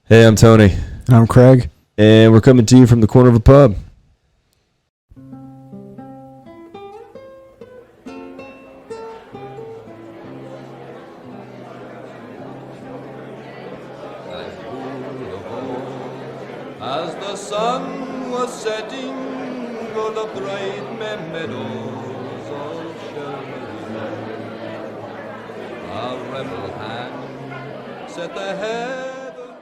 Hey, I'm Tony. I'm Craig. And we're coming to you from the corner of a pub. As the sun was setting on the bright meadows of Shelby, a rebel hand set the head of...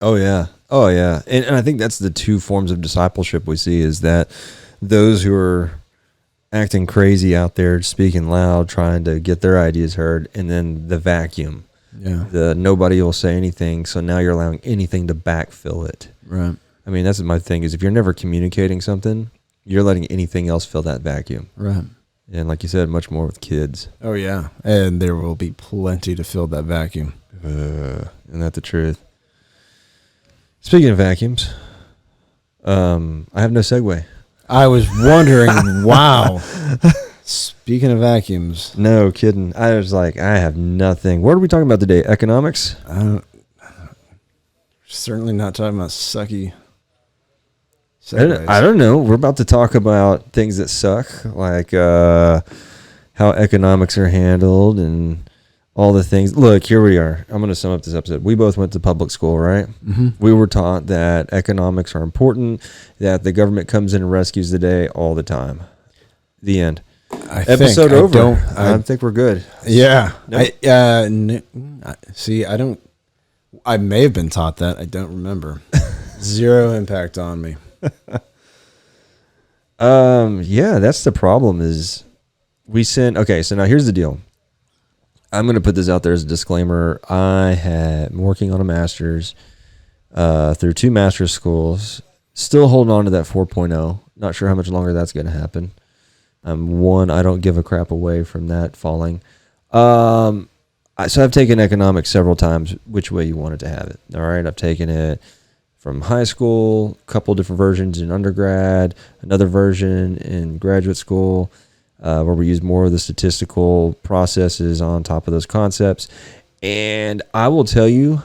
Oh, yeah. Oh, yeah. And I think that's the two forms of discipleship we see is that those who are acting crazy out there, speaking loud, trying to get their ideas heard, and then the vacuum. Yeah. The nobody will say anything, so now you're allowing anything to backfill it. Right. I mean, that's my thing is if you're never communicating something, you're letting anything else fill that vacuum. Right. And like you said, much more with kids. Oh, yeah. And there will be plenty to fill that vacuum. Isn't that the truth? Speaking of vacuums, I have no segue. I was wondering, wow. Speaking of vacuums. No kidding. I was like, I have nothing. What are we talking about today? Economics? Certainly not talking about sucky segues. I don't know. We're about to talk about things that suck, like how economics are handled and all the things. Look, here we are. I'm going to sum up this episode. We both went to public school, right? Mm-hmm. We were taught that economics are important, that the government comes in and rescues the day all the time. The end. Episode over. I think we're good. Yeah. Nope. I may have been taught that. I don't remember. Zero impact on me. Yeah, that's the problem is okay, so now here's the deal. I'm going to put this out there as a disclaimer. I'm working on a master's through 2 master's schools, still holding on to that 4.0. Not sure how much longer that's going to happen. I don't give a crap away from that falling. So I've taken economics several times, which way you wanted to have it. All right. I've taken it from high school, a couple different versions in undergrad, another version in graduate school, where we use more of the statistical processes on top of those concepts. And I will tell you,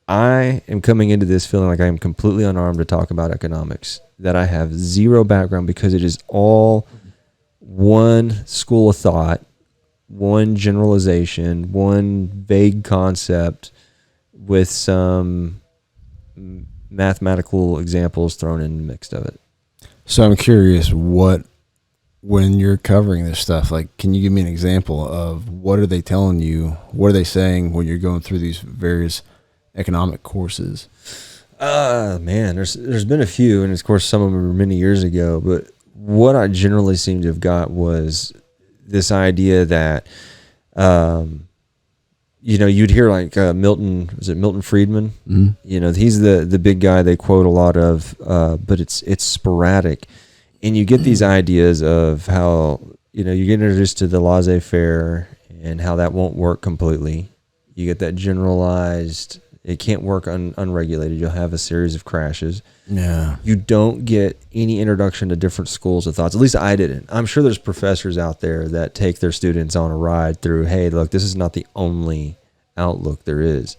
I am coming into this feeling like I am completely unarmed to talk about economics, that I have zero background because it is all one school of thought, one generalization, one vague concept with some mathematical examples thrown in mixed of it. So I'm curious, when you're covering this stuff, like, can you give me an example of what are they telling you? What are they saying when you're going through these various economic courses? Man, there's been a few, and of course some of them were many years ago, but what I generally seem to have got was this idea that, you'd hear like Milton Friedman? Mm-hmm. He's the big guy they quote a lot of, but it's sporadic. And you get these ideas of how, you get introduced to the laissez-faire and how that won't work completely. You get that generalized, it can't work unregulated. You'll have a series of crashes. Yeah. You don't get any introduction to different schools of thoughts. At least I didn't. I'm sure there's professors out there that take their students on a ride through, hey, look, this is not the only outlook there is.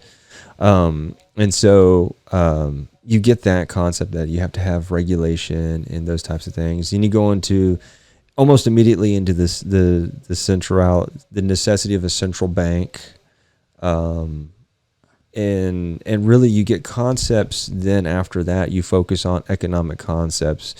And so you get that concept that you have to have regulation and those types of things. And you go into almost immediately into this the necessity of a central bank. And really you get concepts. Then after that, you focus on economic concepts,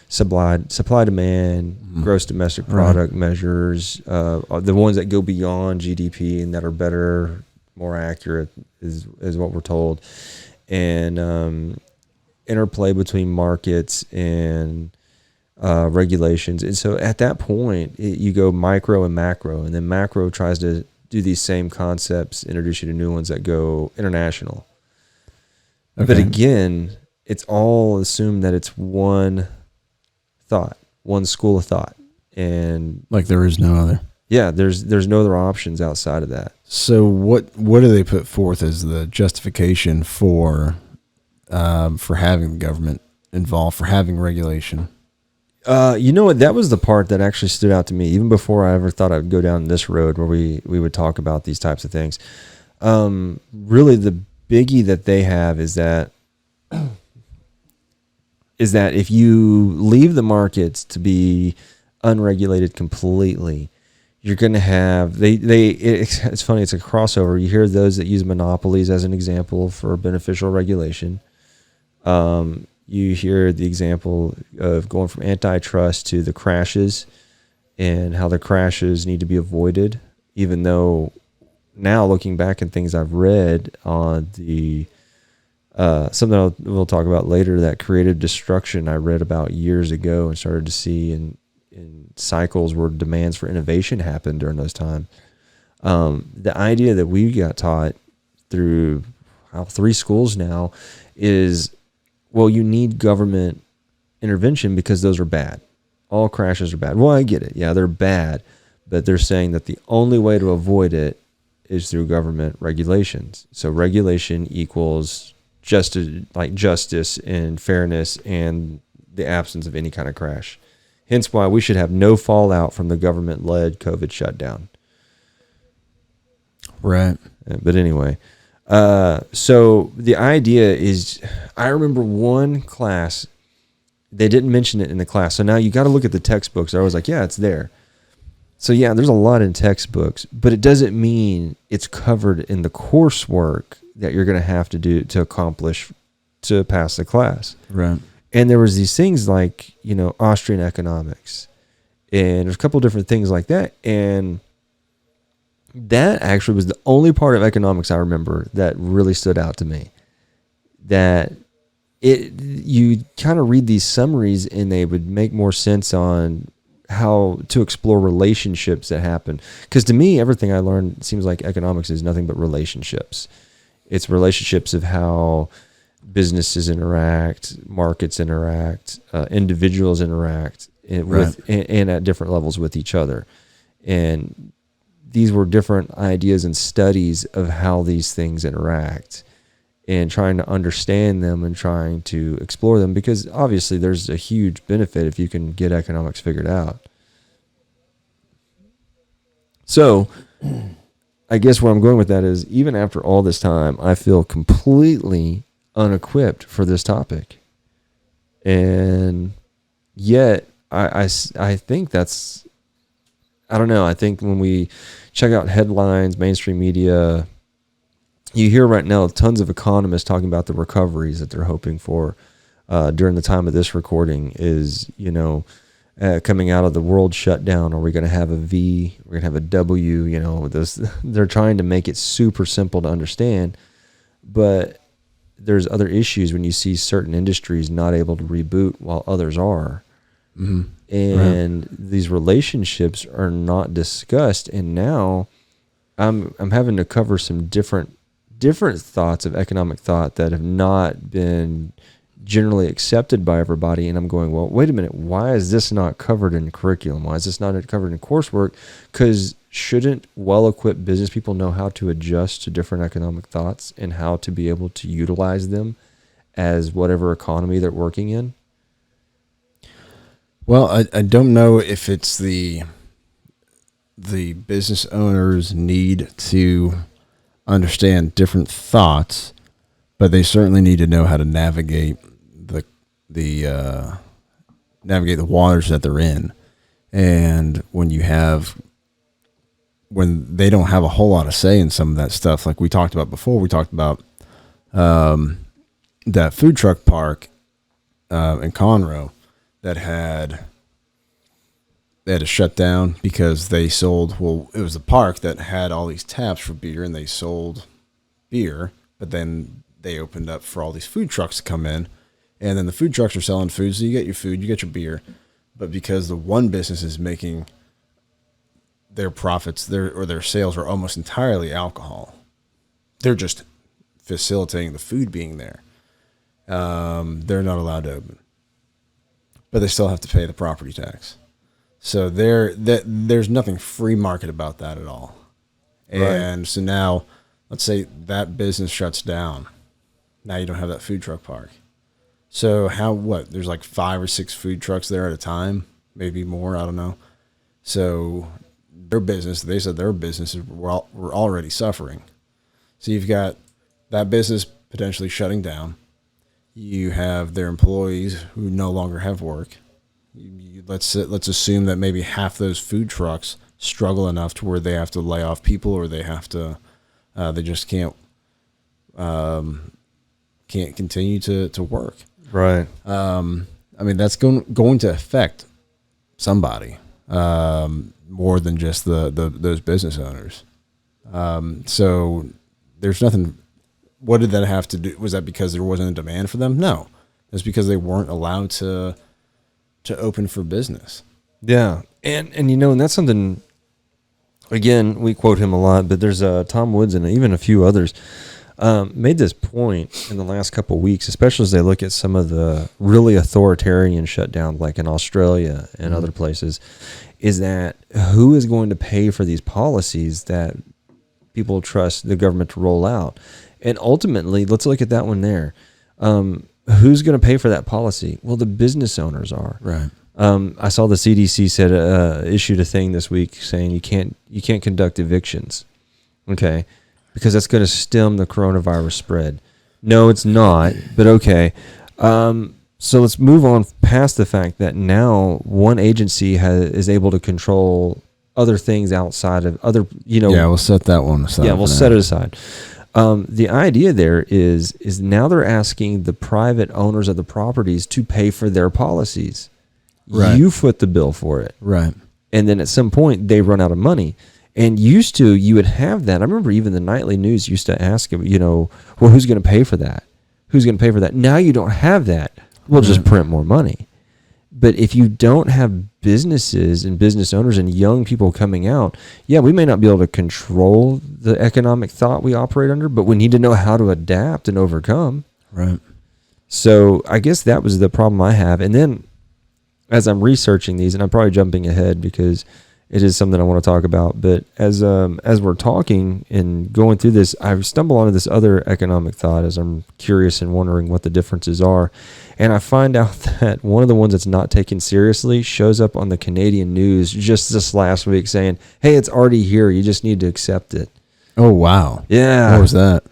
supply demand, gross domestic product measures, the ones that go beyond GDP and that are better, more accurate is what we're told, and interplay between markets and regulations. And so at that point, you go micro and macro, and then macro tries to do these same concepts, introduce you to new ones that go international. Okay. But again, it's all assumed that it's one thought, one school of thought. And like there is no other. Yeah, there's no other options outside of that. So what do they put forth as the justification for having the government involved, for having regulation? You know what? That was the part that actually stood out to me, even before I ever thought I'd go down this road where we would talk about these types of things. Really, the biggie that they have is that if you leave the markets to be unregulated completely, you're going to have it's funny, it's a crossover. You hear those that use monopolies as an example for beneficial regulation. You hear the example of going from antitrust to the crashes and how the crashes need to be avoided, even though now looking back at things I've read on the something we'll talk about later, that creative destruction I read about years ago and started to see in cycles where demands for innovation happened during those times. The idea that we got taught through 3 schools now is, well, you need government intervention because those are bad. All crashes are bad. Well, I get it. Yeah, they're bad, but they're saying that the only way to avoid it is through government regulations. So regulation equals justice and fairness and the absence of any kind of crash. Hence why we should have no fallout from the government-led COVID shutdown. Right. But anyway, so the idea is, I remember one class, they didn't mention it in the class. So now you got to look at the textbooks. I was like, yeah, it's there. So yeah, there's a lot in textbooks, but it doesn't mean it's covered in the coursework that you're going to have to do to accomplish to pass the class. Right. And there was these things like, Austrian economics, and there's a couple different things like that. And that actually was the only part of economics I remember that really stood out to me. That you kind of read these summaries and they would make more sense on how to explore relationships that happen. Because to me, everything I learned seems like economics is nothing but relationships. It's relationships of how businesses interact, markets interact, individuals interact, and at different levels with each other. And these were different ideas and studies of how these things interact, and trying to understand them and trying to explore them, because obviously there's a huge benefit if you can get economics figured out. So I guess where I'm going with that is, even after all this time, I feel completely unequipped for this topic. And yet I think that's, I don't know, I think when we check out headlines, mainstream media, you hear right now tons of economists talking about the recoveries that they're hoping for during the time of this recording is, coming out of the world shutdown. Are we going to have a V? We're going to have a W, they're trying to make it super simple to understand, but there's other issues when you see certain industries not able to reboot while others are. Mm-hmm. And these relationships are not discussed. And now I'm having to cover some different thoughts of economic thought that have not been generally accepted by everybody. And I'm going, well, wait a minute, why is this not covered in curriculum? Why is this not covered in coursework? Because shouldn't well-equipped business people know how to adjust to different economic thoughts and how to be able to utilize them as whatever economy they're working in? Well, I don't know if it's the business owners need to understand different thoughts, but they certainly need to know how to navigate the waters that they're in. And when they don't have a whole lot of say in some of that stuff, like we talked about before, we talked about that food truck park in Conroe that had to shut down because they sold, well, it was a park that had all these taps for beer, and they sold beer, but then they opened up for all these food trucks to come in, and then the food trucks are selling food, so you get your food, you get your beer, but because the one business is making their profits, their sales are almost entirely alcohol, they're just facilitating the food being there. They're not allowed to open, but they still have to pay the property tax. So there's nothing free market about that at all. And right. So now, let's say that business shuts down. Now you don't have that food truck park. So there's like 5 or 6 food trucks there at a time, maybe more, I don't know. So they said their businesses were already suffering. So you've got that business potentially shutting down. You have their employees who no longer have work. Let's assume that maybe half those food trucks struggle enough to where they have to lay off people, or they have to, they just can't continue to work. Right. I mean, that's going to affect somebody more than just those business owners. So there's nothing. What did that have to do? Was that because there wasn't a demand for them? No, it's because they weren't allowed to open for business. Yeah, and and that's something. Again, we quote him a lot, but there's Tom Woods and even a few others made this point in the last couple of weeks, especially as they look at some of the really authoritarian shutdowns, like in Australia and other places, is that who is going to pay for these policies that people trust the government to roll out? And ultimately, let's look at that one there. Who's going to pay for that policy? Well, the business owners are. Right. I saw the CDC said issued a thing this week saying you can't conduct evictions, okay, because that's going to stem the coronavirus spread. No, it's not, but okay. So let's move on past the fact that now one agency is able to control other things outside of other, Yeah, we'll set that one aside. Yeah, we'll set it aside. The idea there is now they're asking the private owners of the properties to pay for their policies. Right. You foot the bill for it. Right. And then at some point they run out of money. And used to, you would have that. I remember even the nightly news used to ask, well, who's going to pay for that? Who's going to pay for that? Now you don't have that. We'll just print more money. But if you don't have businesses and business owners and young people coming out, yeah, we may not be able to control the economic thought we operate under, but we need to know how to adapt and overcome. Right. So I guess that was the problem I have. And then as I'm researching these, and I'm probably jumping ahead because it is something I want to talk about, but as we're talking and going through this, I stumble onto this other economic thought as I'm curious and wondering what the differences are. And I find out that one of the ones that's not taken seriously shows up on the Canadian news just this last week saying, hey, it's already here. You just need to accept it. Oh, wow. Yeah. What was that?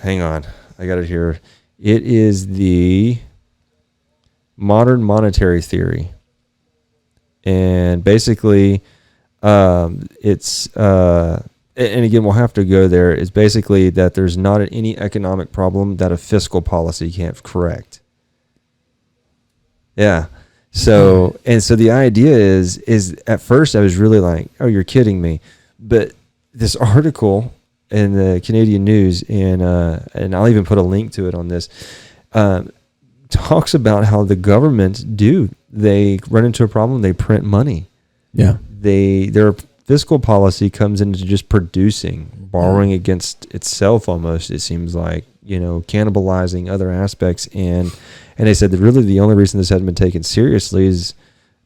Hang on. I got it here. It is the modern monetary theory. And basically, it's, and again, we'll have to go there. It's basically that there's not any economic problem that a fiscal policy can't correct. Yeah. So, and so the idea is at first I was really like, oh, you're kidding me. But this article in the Canadian news, and I'll even put a link to it on this, talks about how the government they run into a problem, they print money. Yeah. Their fiscal policy comes into just producing, borrowing against itself almost, it seems like, cannibalizing other aspects. And they said that really the only reason this hasn't been taken seriously is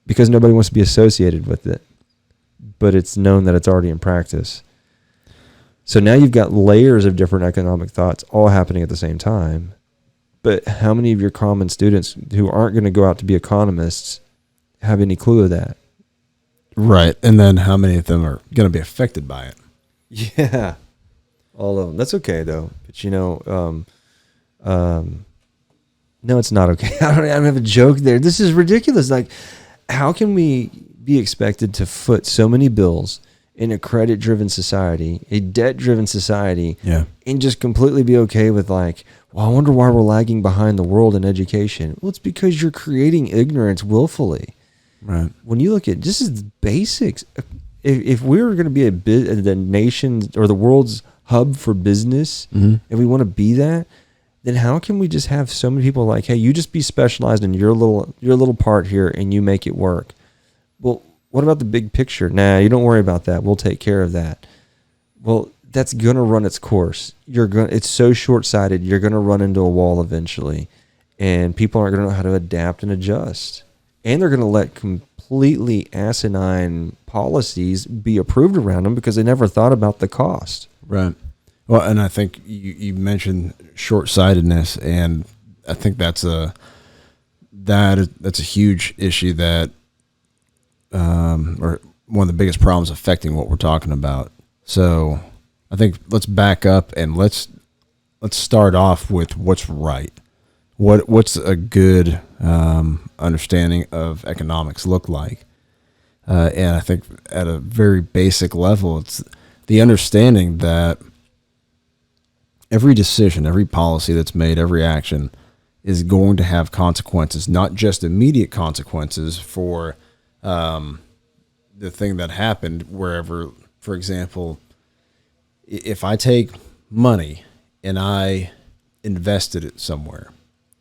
because nobody wants to be associated with it. But it's known that it's already in practice. So now you've got layers of different economic thoughts all happening at the same time. But how many of your common students who aren't going to go out to be economists have any clue of that? Right. And then how many of them are going to be affected by it? Yeah. All of them. That's okay, though. But, no, it's not okay. I don't have a joke there. This is ridiculous. Like, how can we be expected to foot so many bills in a credit-driven society, a debt-driven society, and just completely be okay with like, well, I wonder why we're lagging behind the world in education. Well, it's because you're creating ignorance willfully. Right. When you look at just as basics, if we were going to be the nation's or the world's hub for business, and we want to be that, then how can we just have so many people like, hey, you just be specialized in your little part here and you make it work? Well, what about the big picture? Nah, you don't worry about that. We'll take care of that. Well, that's going to run its course. It's so short-sighted. You're going to run into a wall eventually, and people aren't going to know how to adapt and adjust. And they're going to let completely asinine policies be approved around them because they never thought about the cost. Right. Well, and I think you mentioned short-sightedness, and I think that's a huge issue that, or one of the biggest problems affecting what we're talking about. So I think let's back up and let's let's start off with what's right. What's a good understanding of economics look like? And I think at a very basic level, it's the understanding that every decision, every policy that's made, every action is going to have consequences, not just immediate consequences for the thing that happened wherever. For example, if I take money and I invested it somewhere,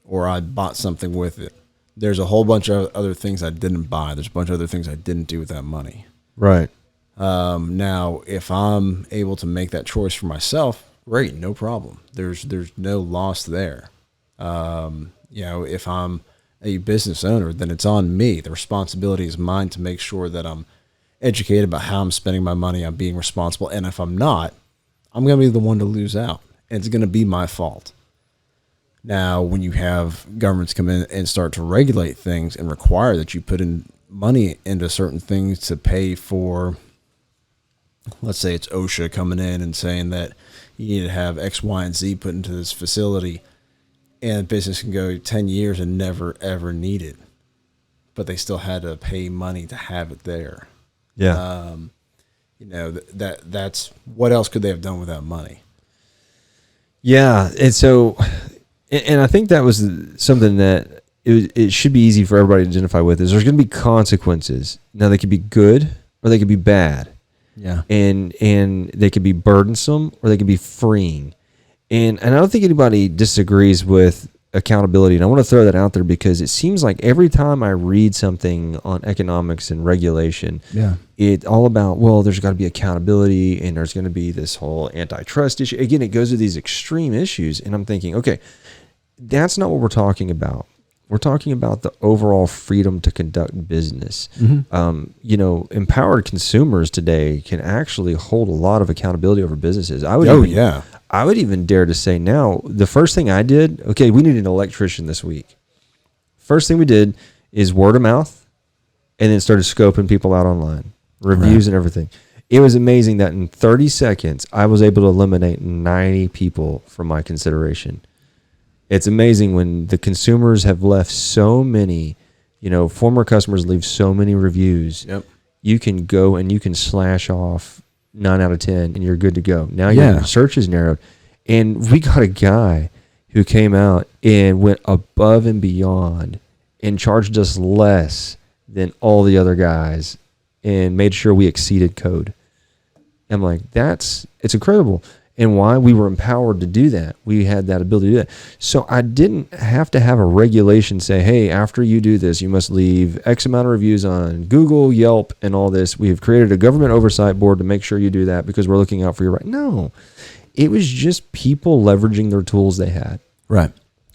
or I bought something with it, there's a whole bunch of other things I didn't buy. There's a bunch of other things I didn't do with that money. Right. Now, if I'm able to make that choice for myself, great, no problem. There's no loss there. If I'm a business owner, then it's on me. The responsibility is mine to make sure that I'm educated about how I'm spending my money. I'm being responsible. And if I'm not, I'm going to be the one to lose out. And it's going to be my fault. Now, when you have governments come in and start to regulate things and require that you put in money into certain things to pay for, let's say it's OSHA coming in and saying that you need to have X, Y, and Z put into this facility, and business can go 10 years and never, ever need it. But they still had to pay money to have it there. Yeah. That's what else could they have done with that money? Yeah. And so, and I think that was something that it should be easy for everybody to identify with, is there's going to be consequences. Now, they could be good or they could be bad. Yeah. And they could be burdensome or they could be freeing. And I don't think anybody disagrees with accountability. And I want to throw that out there because it seems like every time I read something on economics and regulation, it's all about, well, there's got to be accountability and there's going to be this whole antitrust issue. Again, it goes to these extreme issues. And I'm thinking, okay, that's not what we're talking about. We're talking about the overall freedom to conduct business. Mm-hmm. Empowered consumers today can actually hold a lot of accountability over businesses. I would even dare to say now, the first thing I did, okay, we needed an electrician this week. First thing we did is word of mouth, and then started scoping people out online, reviews and everything. It was amazing that in 30 seconds, I was able to eliminate 90 people from my consideration. It's amazing when the consumers have left so many, former customers leave so many reviews. Yep. You can go and you can slash off 9 out of 10 and you're good to go. Now your search is narrowed. And we got a guy who came out and went above and beyond and charged us less than all the other guys and made sure we exceeded code. I'm like, it's incredible. And why? We were empowered to do that. We had that ability to do that. So I didn't have to have a regulation say, hey, after you do this, you must leave X amount of reviews on Google, Yelp, and all this. We have created a government oversight board to make sure you do that because we're looking out for your right. No, it was just people leveraging their tools they had. Right.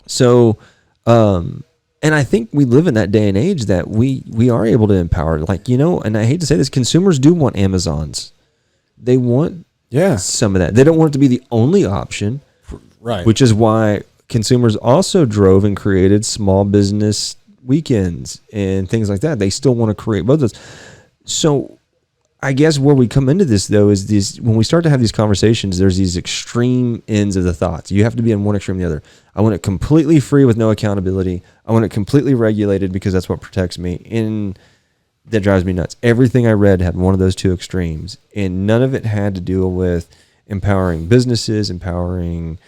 So, and I think we live in that day and age that we are able to empower. And I hate to say this, consumers do want Amazons. They want some of that. They don't want it to be the only option, right? Which is why consumers also drove and created small business weekends and things like that. They still want to create both those. So I guess where we come into this, though, is when we start to have these conversations, there's these extreme ends of the thoughts. You have to be in one extreme or the other. I want it completely free with no accountability. I want it completely regulated because that's what protects me. And that drives me nuts. Everything I read had one of those two extremes, and none of it had to do with empowering businesses, empowering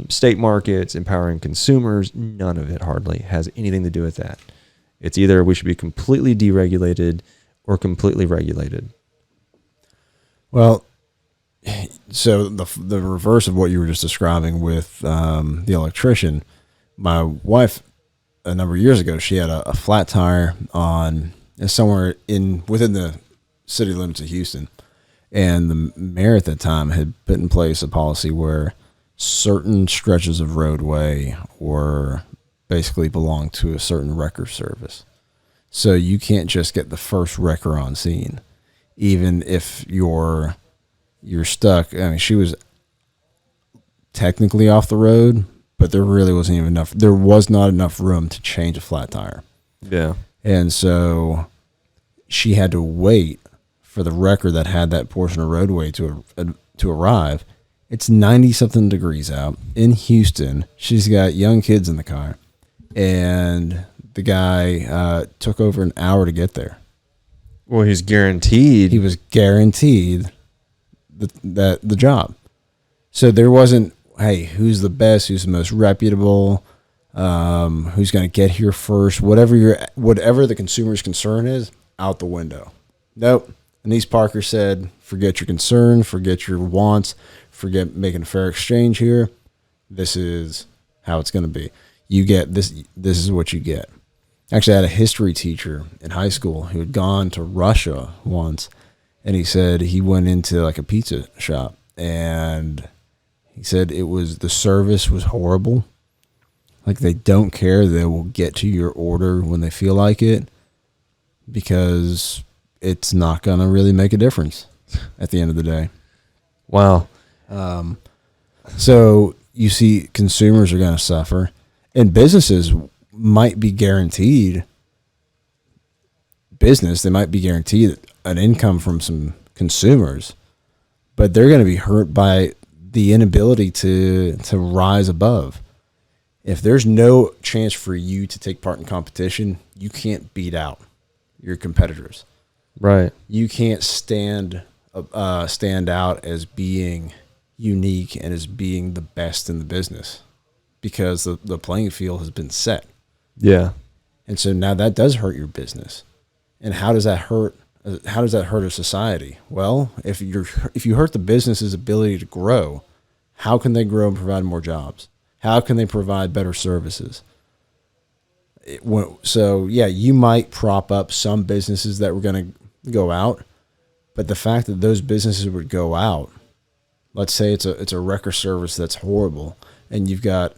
state markets, empowering consumers. None of it hardly has anything to do with that. It's either we should be completely deregulated or completely regulated. Well, so the reverse of what you were just describing with the electrician, my wife, a number of years ago, she had a flat tire on somewhere within the city limits of Houston, and the mayor at that time had put in place a policy where certain stretches of roadway were basically belong to a certain wrecker service. So you can't just get the first wrecker on scene, even if you're stuck. I mean, she was technically off the road, but there really wasn't even enough. There was not enough room to change a flat tire. Yeah. And so she had to wait for the wrecker that had that portion of roadway to arrive. It's 90 something degrees out in Houston. She's got young kids in the car, and the guy took over an hour to get there. Well, he's guaranteed. He was guaranteed the job. So there wasn't, hey, who's the best, who's the most reputable, who's going to get here first, whatever the consumer's concern is, out the window. Nope. Anise Parker said, forget your concern, forget your wants, forget making a fair exchange here. This is how it's going to be. You get this. This is what you get. Actually, I had a history teacher in high school who had gone to Russia once, and he said he went into like a pizza shop, and he said the service was horrible. Like, they don't care. They will get to your order when they feel like it, because it's not going to really make a difference at the end of the day. Wow. So you see consumers are going to suffer, and businesses might be guaranteed business. They might be guaranteed an income from some consumers, but they're going to be hurt by the inability to rise above. If there's no chance for you to take part in competition, you can't beat out your competitors. Right. You can't stand out as being unique and as being the best in the business, because the playing field has been set. Yeah. And so now that does hurt your business. And how does that hurt? How does that hurt a society? Well, if you hurt the business's ability to grow, how can they grow and provide more jobs? How can they provide better services? So yeah, you might prop up some businesses that were going to go out, but the fact that those businesses would go out, let's say it's a wrecker service that's horrible, and you've got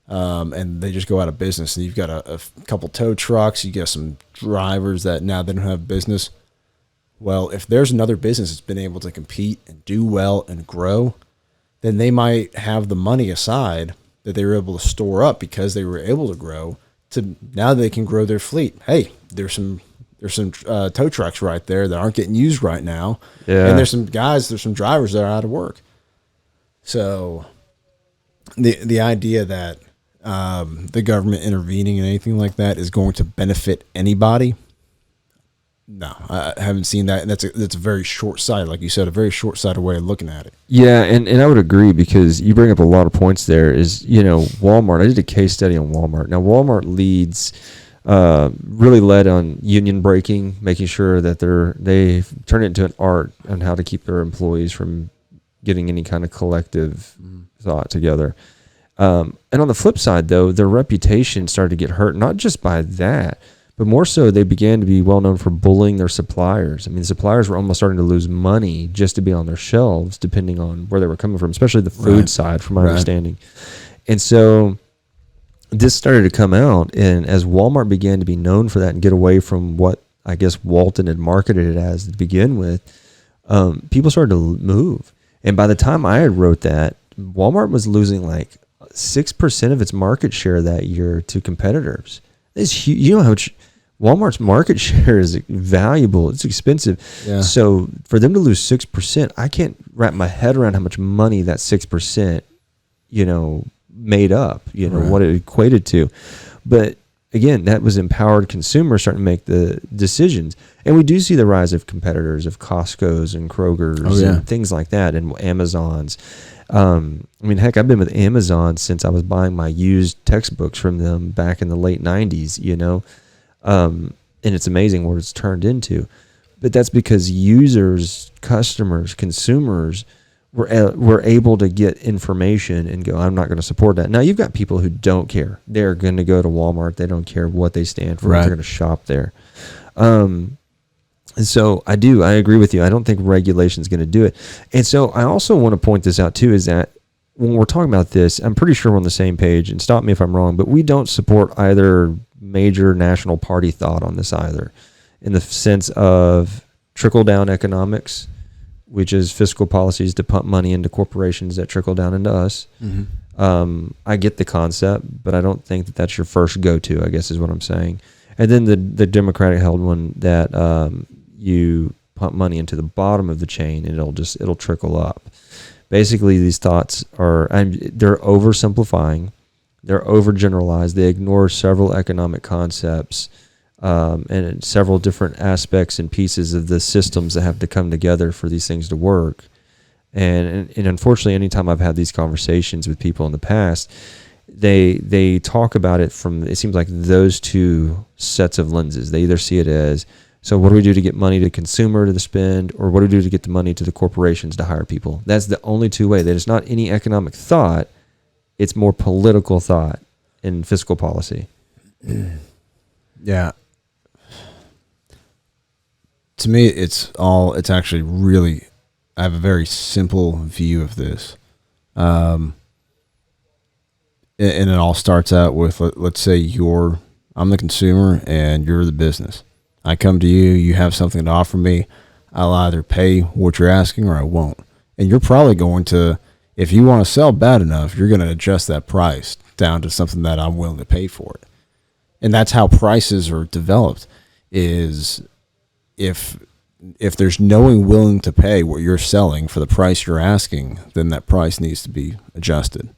and they just go out of business, and you've got a couple tow trucks, you get some drivers that now they don't have business. Well, if there's another business that's been able to compete and do well and grow, then they might have the money aside that they were able to store up because they were able to grow, to now they can grow their fleet. Hey, there's some tow trucks right there that aren't getting used right now. Yeah. And there's some drivers that are out of work. So the idea that the government intervening in anything like that is going to benefit anybody, no, I haven't seen that. And that's a very short-sighted, like you said, a very short-sighted way of looking at it. Yeah, and I would agree, because you bring up a lot of points there. Is, Walmart. I did a case study on Walmart. Now, Walmart really led on union breaking, making sure that they turn it into an art on how to keep their employees from getting any kind of collective thought together. And on the flip side, though, their reputation started to get hurt, not just by that, but more so they began to be well known for bullying their suppliers. I mean, suppliers were almost starting to lose money just to be on their shelves, depending on where they were coming from, especially the food side, from my understanding. And so this started to come out, and as Walmart began to be known for that and get away from what I guess Walton had marketed it as to begin with, people started to move. And by the time I had wrote that, Walmart was losing like 6% of its market share that year to competitors. It's huge. You know how much Walmart's market share is valuable. It's expensive. Yeah. So for them to lose 6%, I can't wrap my head around how much money that 6%, made up, what it equated to. But again, that was empowered consumers starting to make the decisions. And we do see the rise of competitors, of Costco's and Kroger's and things like that, and Amazon's. Heck, I've been with Amazon since I was buying my used textbooks from them back in the late 90s, and it's amazing what it's turned into. But that's because users, customers, consumers were able to get information and go, I'm not going to support that. Now, you've got people who don't care. They're going to go to Walmart. They don't care what they stand for. Right. They're going to shop there. And so I agree with you. I don't think regulation is going to do it. And so I also want to point this out too, is that when we're talking about this, I'm pretty sure we're on the same page, and stop me if I'm wrong, but we don't support either major national party thought on this either, in the sense of trickle-down economics, which is fiscal policies to pump money into corporations that trickle down into us. Mm-hmm. I get the concept, but I don't think that that's your first go-to, I guess is what I'm saying. And then the Democratic held one that you pump money into the bottom of the chain and it'll trickle up. basically these thoughts are, and they're oversimplifying, they're overgeneralized. They ignore several economic concepts and several different aspects and pieces of the systems that have to come together for these things to work. And unfortunately, anytime I've had these conversations with people in the past, they talk about it from, it seems like those two sets of lenses. They either see it as, so what do we do to get money to the consumer to spend, or what do we do to get the money to the corporations to hire people? That's the only two ways. There's not any economic thought. It's more political thought and fiscal policy. Yeah. To me, it's actually really, I have a very simple view of this. And it all starts out with, let's say I'm the consumer and you're the business. I come to you, you have something to offer me. I'll either pay what you're asking or I won't. And you're probably going to, if you want to sell bad enough, you're going to adjust that price down to something that I'm willing to pay for it. And that's how prices are developed, is if there's no one willing to pay what you're selling for the price you're asking, then that price needs to be adjusted.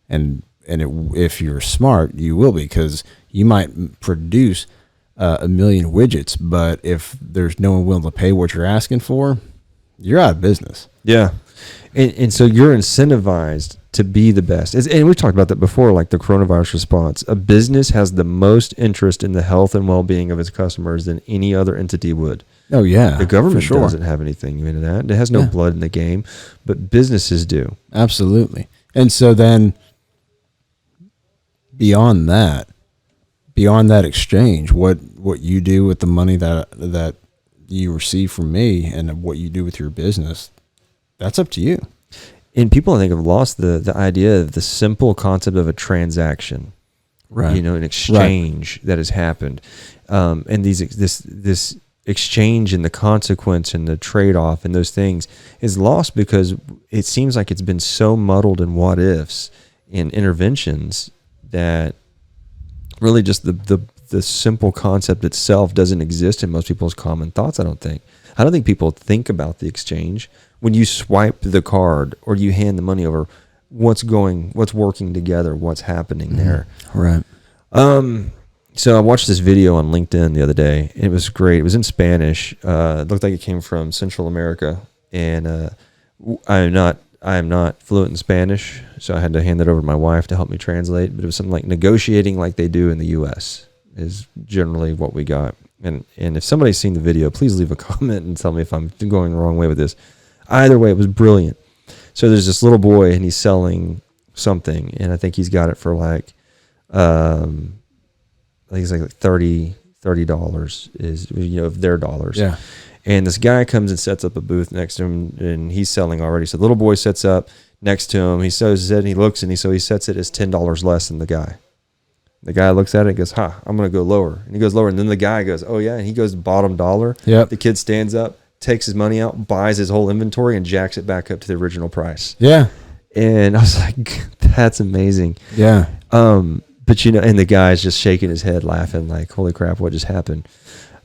If you're smart, you will be, because you might produce 1 million widgets, but if there's no one willing to pay what you're asking for, you're out of business. Yeah. And so you're incentivized to be the best. And we've talked about that before, like the coronavirus response. A business has the most interest in the health and well-being of its customers than any other entity would. Oh, yeah. The government for sure. doesn't have anything into that. It has no blood in the game, but businesses do. Absolutely. And so then beyond that exchange, what you do with the money that you receive from me and what you do with your business, that's up to you. And people, I think, have lost the idea of the simple concept of a transaction, right? An exchange that has happened, and this exchange and the consequence and the trade-off and those things is lost because it seems like it's been so muddled in what ifs and interventions that really just the simple concept itself doesn't exist in most people's common thoughts. I don't think people think about the exchange. When you swipe the card or you hand the money over, what's working together, what's happening there. Right. So I watched this video on LinkedIn the other day. It was great. It was in Spanish. It looked like it came from Central America, and I am not fluent in Spanish, so I had to hand that over to my wife to help me translate. But it was something like negotiating like they do in the U.S. is generally what we got. And if somebody's seen the video, please leave a comment and tell me if I'm going the wrong way with this. Either way, it was brilliant. So there's this little boy, and he's selling something, and I think he's got it for like, I think it's like $30 is, of their dollars. Yeah. And this guy comes and sets up a booth next to him, and he's selling already. So the little boy sets up next to him. He says it, and he looks, and he sets it as $10 less than the guy. The guy looks at it and goes, I'm going to go lower. And he goes lower, and then the guy goes, oh, yeah, and he goes bottom dollar. Yep. The kid stands up, takes his money out, buys his whole inventory, and jacks it back up to the original price. Yeah. And I was like, that's amazing. Yeah. But and the guy's just shaking his head, laughing, like, holy crap, what just happened?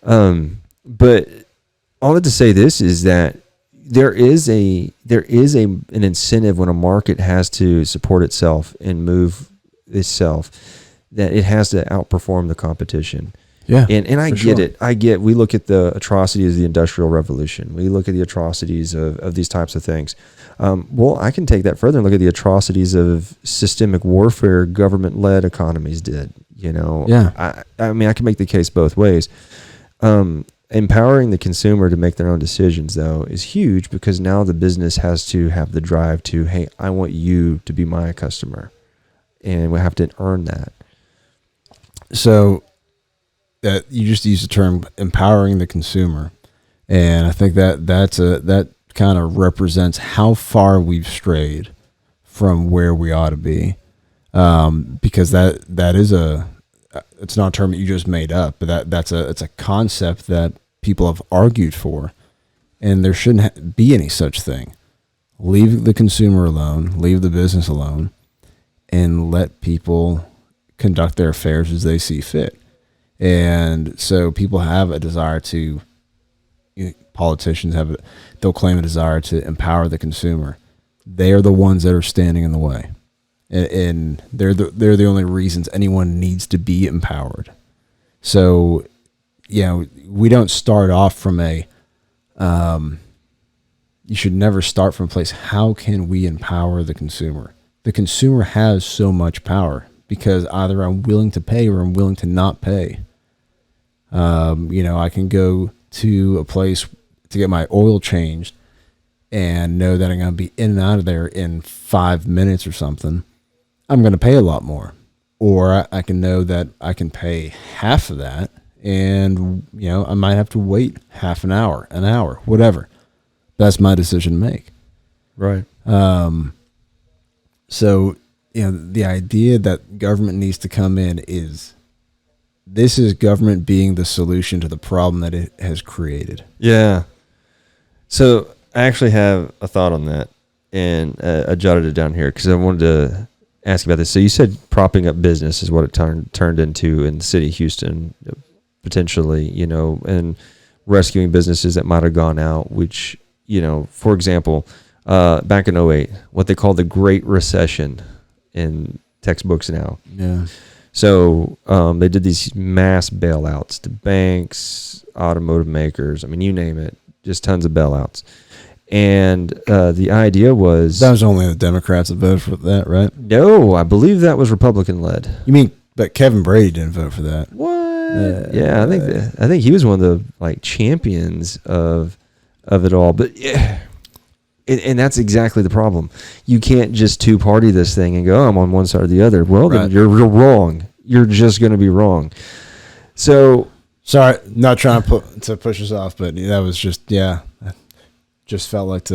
But all that to say this is that there is an incentive when a market has to support itself and move itself, that it has to outperform the competition. Yeah. And I get it. We look at the atrocities of the Industrial Revolution. We look at the atrocities of these types of things. Well, I can take that further and look at the atrocities of systemic warfare government-led economies did. Yeah. I mean, I can make the case both ways. Empowering the consumer to make their own decisions, though, is huge, because now the business has to have the drive to, hey, I want you to be my customer, and we have to earn that. So that you just used the term empowering the consumer, and I think that kind of represents how far we've strayed from where we ought to be, because that is it's not a term that you just made up, but it's a concept that people have argued for, and there shouldn't be any such thing. Leave the consumer alone, leave the business alone, and let people conduct their affairs as they see fit. And so people have a desire politicians they'll claim a desire to empower the consumer. they are the ones that are standing in the way, and they're the only reasons anyone needs to be empowered. So, we don't start off from a. You should never start from a place. How can we empower the consumer? The consumer has so much power because either I'm willing to pay or I'm willing to not pay. I can go to a place to get my oil changed and know that I'm going to be in and out of there in 5 minutes or something. I'm going to pay a lot more. Or I can know that I can pay half of that and, I might have to wait half an hour, whatever. That's my decision to make. Right. So, the idea that government needs to come in this is government being the solution to the problem that it has created. Yeah. So I actually have a thought on that, and I jotted it down here because I wanted to ask about this. So you said propping up business is what it turned into in the city of Houston, potentially, and rescuing businesses that might have gone out, which, for example, back in 2008, what they call the Great Recession in textbooks now. Yeah. So they did these mass bailouts to banks, automotive makers. I mean, you name it, just tons of bailouts. And the idea was... That was only the Democrats that voted for that, right? No, I believe that was Republican-led. You mean, but Kevin Brady didn't vote for that? What? Yeah, I think he was one of the champions of it all. But yeah, and that's exactly the problem. You can't just two-party this thing and go, I'm on one side or the other. Well, then you're wrong. You're just going to be wrong. So... Sorry, not trying to push us off, but that was just, just felt like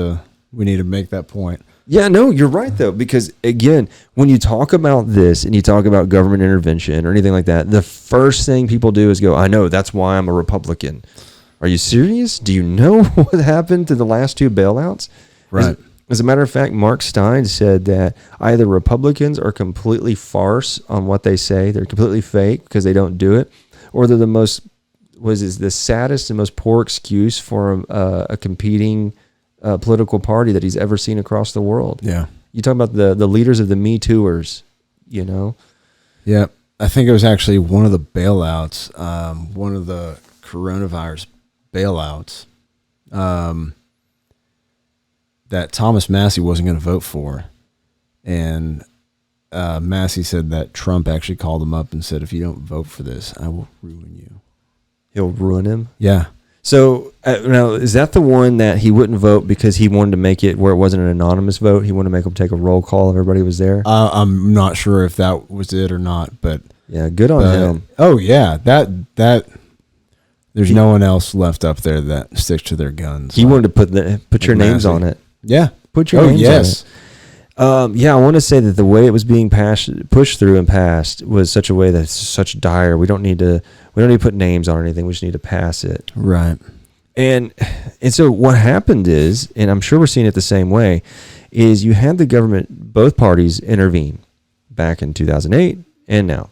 we need to make that point. Yeah, no, you're right, though, because, again, when you talk about this and you talk about government intervention or anything like that, the first thing people do is go, I know, that's why I'm a Republican. Are you serious? Do you know what happened to the last two bailouts? Right. As a matter of fact, Mark Stein said that either Republicans are completely farce on what they say, they're completely fake because they don't do it, or they're the saddest and most poor excuse for a competing political party that he's ever seen across the world. Yeah. You talk about the leaders of the Me Tooers, Yeah. I think it was actually one of the bailouts, one of the coronavirus bailouts, that Thomas Massey wasn't going to vote for. And Massey said that Trump actually called him up and said, if you don't vote for this, I will ruin you. He'll ruin him? Yeah. So, now, is that the one that he wouldn't vote because he wanted to make it where it wasn't an anonymous vote? He wanted to make him take a roll call if everybody was there? I'm not sure if that was it or not, but... Yeah, good on him. Oh, yeah. That there's no one else left up there that sticks to their guns. He wanted to put your names on it. Yeah. Put your names on it. I want to say that the way it was being pushed through and passed was such a way that's such dire. We don't need to put names on anything. We just need to pass it. Right. And so what happened is, and I'm sure we're seeing it the same way, is you had the government, both parties intervene back in 2008 and now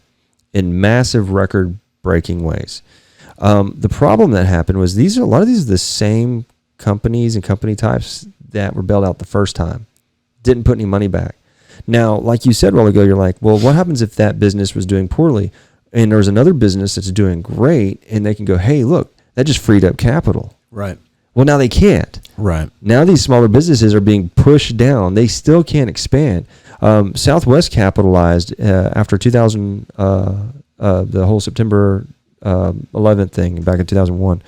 in massive record-breaking ways. The problem that happened was a lot of these are the same companies and company types that were bailed out the first time. Didn't put any money back. Now, like you said a while ago, you're like, well, what happens if that business was doing poorly and there's another business that's doing great and they can go, hey, look, that just freed up capital. Right. Well, now they can't. Right. Now these smaller businesses are being pushed down. They still can't expand. Southwest capitalized after 2000, the whole September 11th thing back in 2001.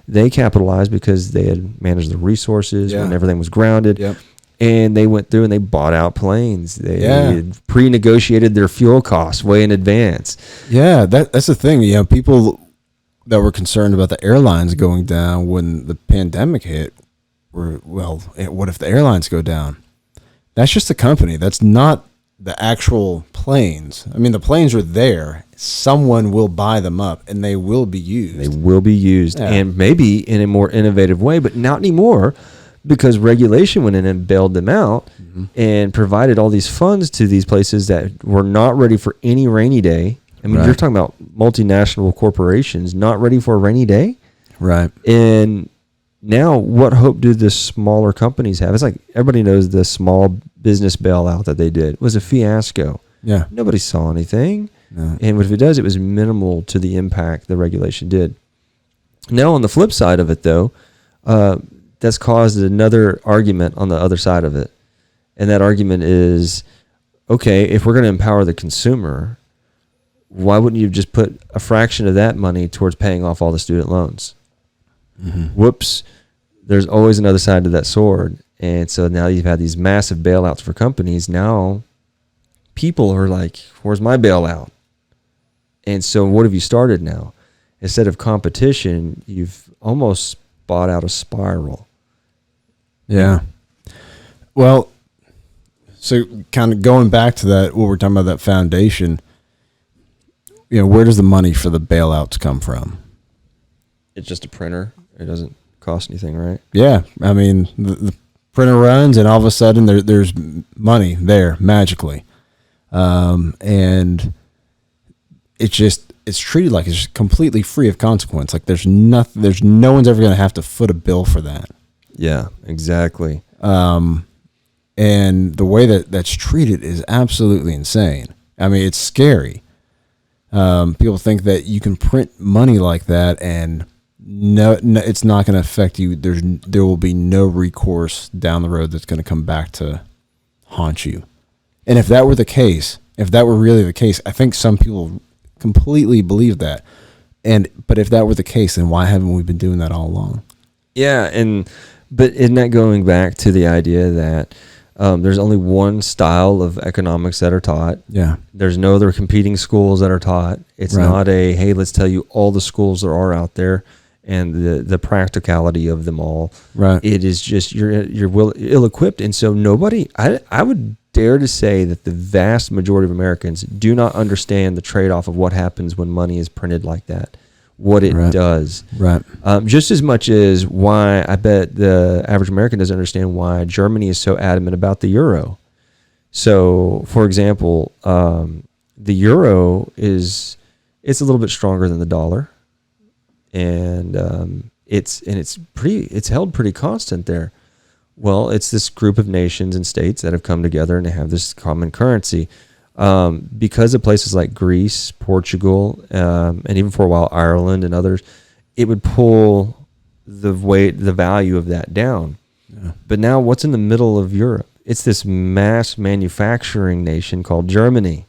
They capitalized because they had managed the resources when everything was grounded. Yep. And they went through and they bought out planes. They had pre-negotiated their fuel costs way in advance. Yeah, that's the thing. People that were concerned about the airlines going down when the pandemic hit were, well, what if the airlines go down? That's just a company. That's not the actual planes. I mean, the planes are there. Someone will buy them up, and they will be used. They will be used, and maybe in a more innovative way, but not anymore. Because regulation went in and bailed them out and provided all these funds to these places that were not ready for any rainy day. I mean, you're talking about multinational corporations not ready for a rainy day. Right. And Now, what hope do the smaller companies have? It's like everybody knows the small business bailout that they did was a fiasco. Yeah. Nobody saw anything. No. And if it does, it was minimal to the impact the regulation did. Now, on the flip side of it, though, that's caused another argument on the other side of it. And that argument is, okay, if we're going to empower the consumer, why wouldn't you just put a fraction of that money towards paying off all the student loans? Mm-hmm. Whoops, there's always another side to that sword. And so now you've had these massive bailouts for companies. Now people are like, where's my bailout? And so what have you started now? Instead of competition, you've almost bought out a spiral. Yeah. Well, so kind of going back to that, what we're talking about, that foundation, where does the money for the bailouts come from? It's just a printer. It doesn't cost anything, right? Yeah. I mean, the printer runs and all of a sudden there's money there magically. And it's treated like it's completely free of consequence. Like there's no one's ever going to have to foot a bill for that. Yeah, exactly. And the way that's treated is absolutely insane. I mean, it's scary. People think that you can print money like that and no, it's not going to affect you. There will be no recourse down the road that's going to come back to haunt you. And if that were the case, if that were really the case, I think some people completely believe that. But if that were the case, then why haven't we been doing that all along? Yeah, but isn't that going back to the idea that there's only one style of economics that are taught? Yeah. There's no other competing schools that are taught. It's Right. not hey, let's tell you all the schools there are out there and the practicality of them all. Right. It is just you're ill-equipped. And so nobody, I would dare to say that the vast majority of Americans do not understand the trade-off of what happens when money is printed like that, what it Right. does. Right. Just as much as why I bet the average American doesn't understand why Germany is so adamant about the euro. So, for example, the euro it's a little bit stronger than the dollar, and it's held pretty constant there. Well, it's this group of nations and states that have come together and they have this common currency. Because of places like Greece, Portugal, and even for a while Ireland and others, it would pull the value of that down. Yeah. But now what's in the middle of Europe? It's this mass manufacturing nation called Germany.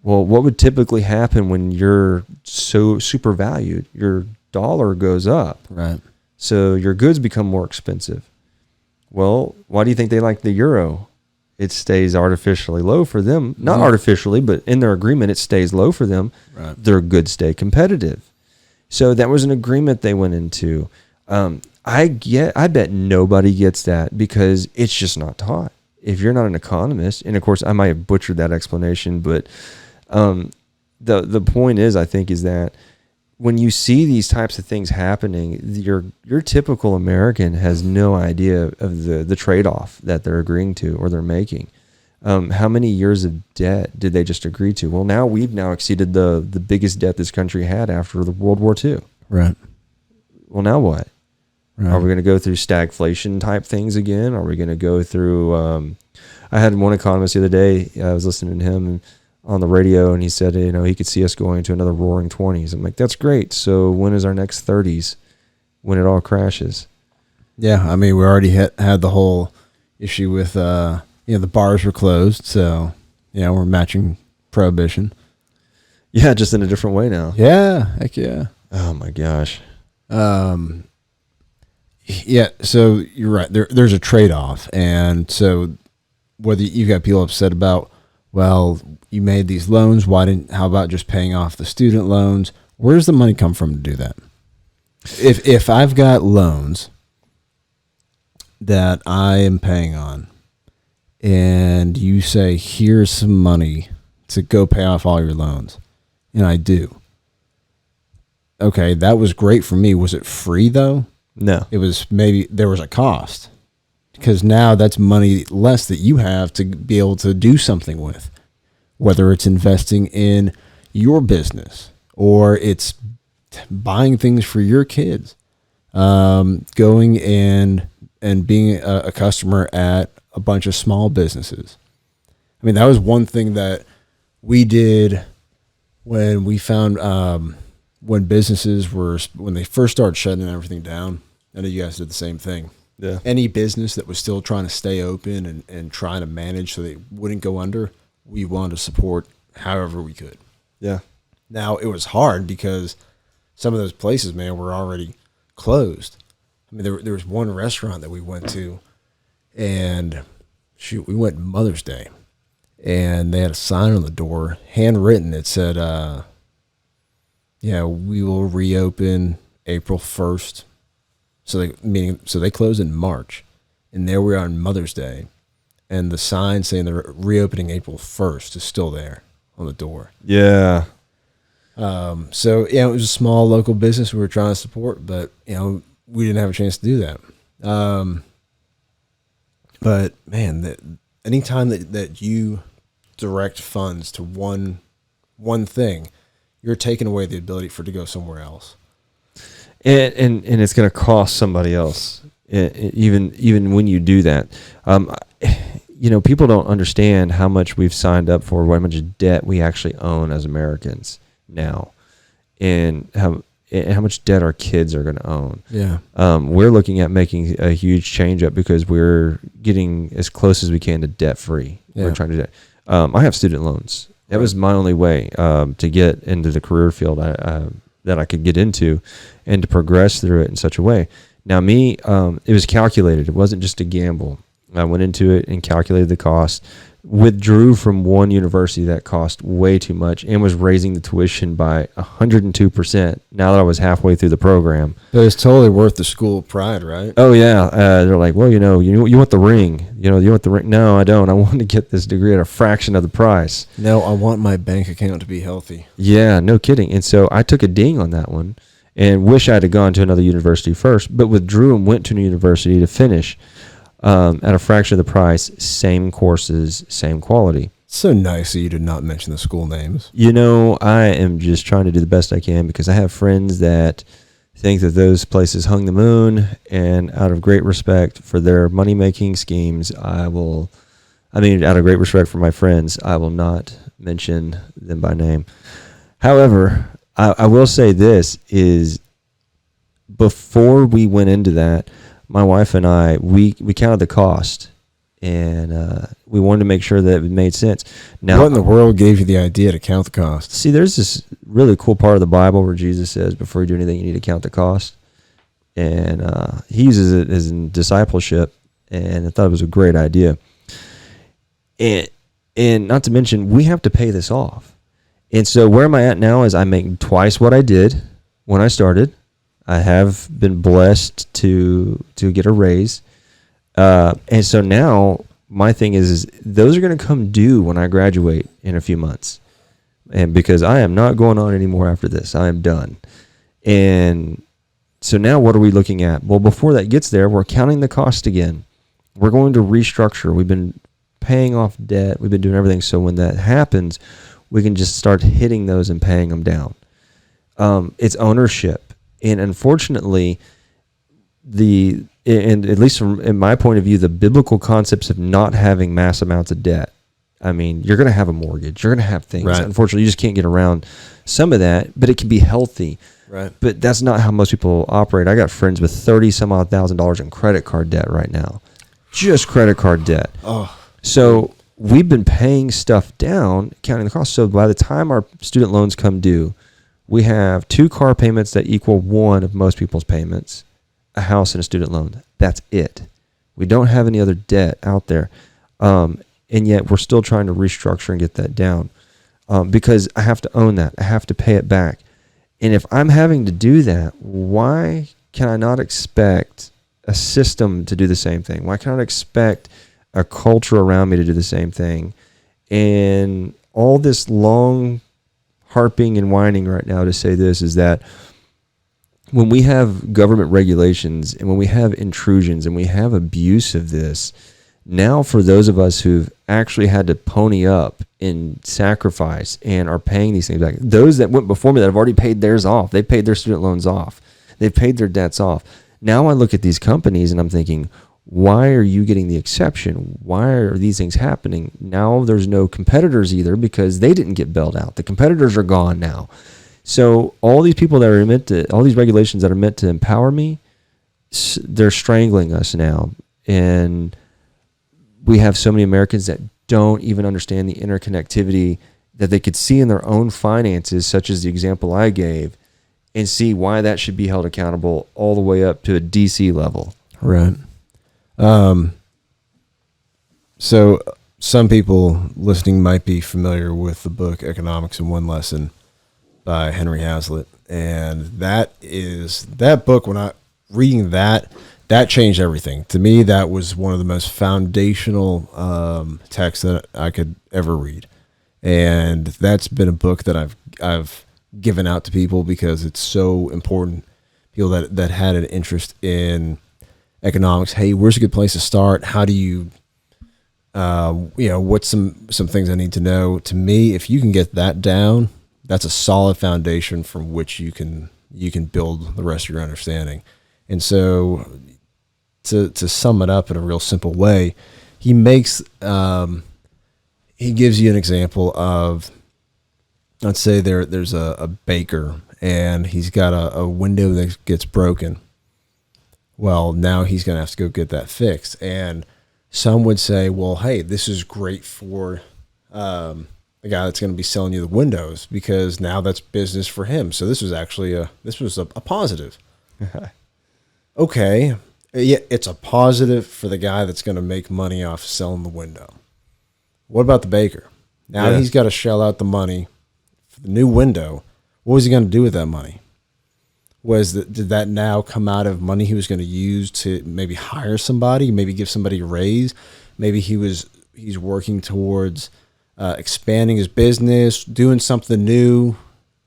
Well, what would typically happen when you're so super valued? Your dollar goes up. Right. So your goods become more expensive. Well, why do you think they like the euro? It stays artificially low for them. Not artificially, but in their agreement, it stays low for them. Right. Their goods stay competitive. So that was an agreement they went into. I bet nobody gets that because it's just not taught. If you're not an economist, and of course I might have butchered that explanation, but the point is, I think, is that when you see these types of things happening, your typical American has no idea of the trade-off that they're agreeing to or they're making. How many years of debt did they just agree to? Well, now we've exceeded the biggest debt this country had after the World War II. Right. Well, now what? Right. Are we going to go through stagflation type things again? Are we going to go through? I had one economist the other day. I was listening to him on the radio, and he said, he could see us going to another roaring 20s. I'm like, that's great. So when is our next 30s? When it all crashes? Yeah, I mean, we already had the whole issue with, the bars were closed, so we're matching prohibition. Yeah, just in a different way now. Yeah, heck yeah. Oh my gosh. Yeah, so you're right. There's a trade-off, and so whether you've got people upset about, well, you made these loans, how about just paying off the student loans? Where does the money come from to do that? If I've got loans that I am paying on, and you say, here's some money to go pay off all your loans, and I do. Okay, that was great for me. Was it free though? No. It was, maybe there was a cost, because now that's money less that you have to be able to do something with, whether it's investing in your business or it's buying things for your kids. Going and being a customer at a bunch of small businesses. I mean, that was one thing that we did when we found when when they first started shutting everything down. I know you guys did the same thing. Yeah. Any business that was still trying to stay open and trying to manage so they wouldn't go under, we wanted to support however we could. Yeah. Now, it was hard because some of those places, man, were already closed. I mean, there was one restaurant that we went to, and shoot, we went Mother's Day, and they had a sign on the door, handwritten. It said, we will reopen April 1st. So they closed in March, and there we are on Mother's Day, and the sign saying they're reopening April 1st is still there on the door. Yeah. So it was a small local business we were trying to support, but we didn't have a chance to do that. But man, anytime that you direct funds to one thing, you're taking away the ability for it to go somewhere else. And it's going to cost somebody else, even when you do that. People don't understand how much we've signed up for, how much debt we actually own as Americans now, and how much debt our kids are going to own. Yeah. We're looking at making a huge change up because we're getting as close as we can to debt free. Yeah. We're trying to do that. I have student loans. That was my only way to get into the career field that I could get into and to progress through it in such a way. Now, it was calculated. It wasn't just a gamble. I went into it and calculated the cost, withdrew from one university that cost way too much, and was raising the tuition by 102% now that I was halfway through the program. But it's totally worth the school pride, right? Oh, yeah. They're like, well, you want the ring. You want the ring. No, I don't. I want to get this degree at a fraction of the price. No, I want my bank account to be healthy. Yeah, no kidding. And so I took a ding on that one and wish I had gone to another university first, but withdrew and went to a university to finish at a fraction of the price, same courses, same quality. So nice of you to not mention the school names. I am just trying to do the best I can because I have friends that think that those places hung the moon, and out of great respect for their money-making schemes, out of great respect for my friends, I will not mention them by name. However, I will say this is, before we went into that, my wife and I, we counted the cost, and we wanted to make sure that it made sense. Now, what in the world gave you the idea to count the cost? See, there's this really cool part of the Bible where Jesus says, before you do anything, you need to count the cost. And he uses it as in discipleship, and I thought it was a great idea. And not to mention, we have to pay this off. And so where am I at now is I make twice what I did when I started. I have been blessed to get a raise. And so now my thing is those are going to come due when I graduate in a few months. And because I am not going on anymore after this, I am done. And so now what are we looking at? Well, before that gets there, we're counting the cost again. We're going to restructure. We've been paying off debt. We've been doing everything. So when that happens, we can just start hitting those and paying them down. It's ownership. And unfortunately, and at least in my point of view, the biblical concepts of not having mass amounts of debt. I mean, you're going to have a mortgage. You're going to have things. Right. Unfortunately, you just can't get around some of that, but it can be healthy. Right. But that's not how most people operate. I got friends with $30-some-odd thousand in credit card debt right now. Just credit card debt. Oh. So we've been paying stuff down, counting the cost. So by the time our student loans come due, we have 2 car payments that equal one of most people's payments, a house and a student loan. That's it. We don't have any other debt out there. And yet we're still trying to restructure and get that down because I have to own that. I have to pay it back. And if I'm having to do that, why can I not expect a system to do the same thing? Why can I not expect a culture around me to do the same thing? And all this long harping and whining right now to say this is that when we have government regulations and when we have intrusions and we have abuse of this, now for those of us who've actually had to pony up and sacrifice and are paying these things back, those that went before me that have already paid theirs off, they paid their student loans off. They've paid their debts off. Now I look at these companies and I'm thinking, why are you getting the exception? Why are these things happening? Now there's no competitors either because they didn't get bailed out. The competitors are gone now. So all these people that are meant to, all these regulations that are meant to empower me, they're strangling us now. And we have so many Americans that don't even understand the interconnectivity that they could see in their own finances, such as the example I gave, and see why that should be held accountable all the way up to a DC level. Right. So some people listening might be familiar with the book Economics in One Lesson by Henry Hazlitt. And that book, when I reading that changed everything. To me, that was one of the most foundational texts that I could ever read. And that's been a book that I've given out to people because it's so important. People that had an interest in economics. Hey, where's a good place to start? How do you, what's some things I need to know? To me, if you can get that down, that's a solid foundation from which you can build the rest of your understanding. And so, to sum it up in a real simple way, he gives you an example of, let's say there's a baker and he's got a window that gets broken. Well, now he's going to have to go get that fixed. And some would say, well, hey, this is great for the guy that's going to be selling you the windows because now that's business for him. So this was actually a positive. Okay. Yeah, it's a positive for the guy that's going to make money off selling the window. What about the baker? Now he's got to shell out the money for the new window. What was he going to do with that money? Did that now come out of money he was going to use to maybe hire somebody, maybe give somebody a raise? Maybe he's working towards expanding his business, doing something new.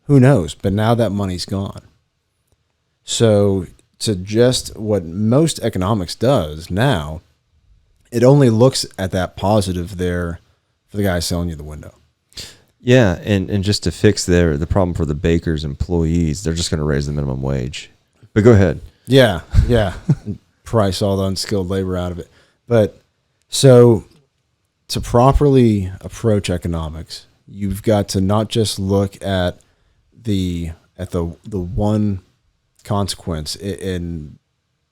Who knows? But now that money's gone. So to just what most economics does now, it only looks at that positive there for the guy selling you the window. Yeah, and just to fix the problem for the baker's employees, they're just going to raise the minimum wage. But go ahead. Yeah. Price all the unskilled labor out of it. But so to properly approach economics, you've got to not just look at the one consequence in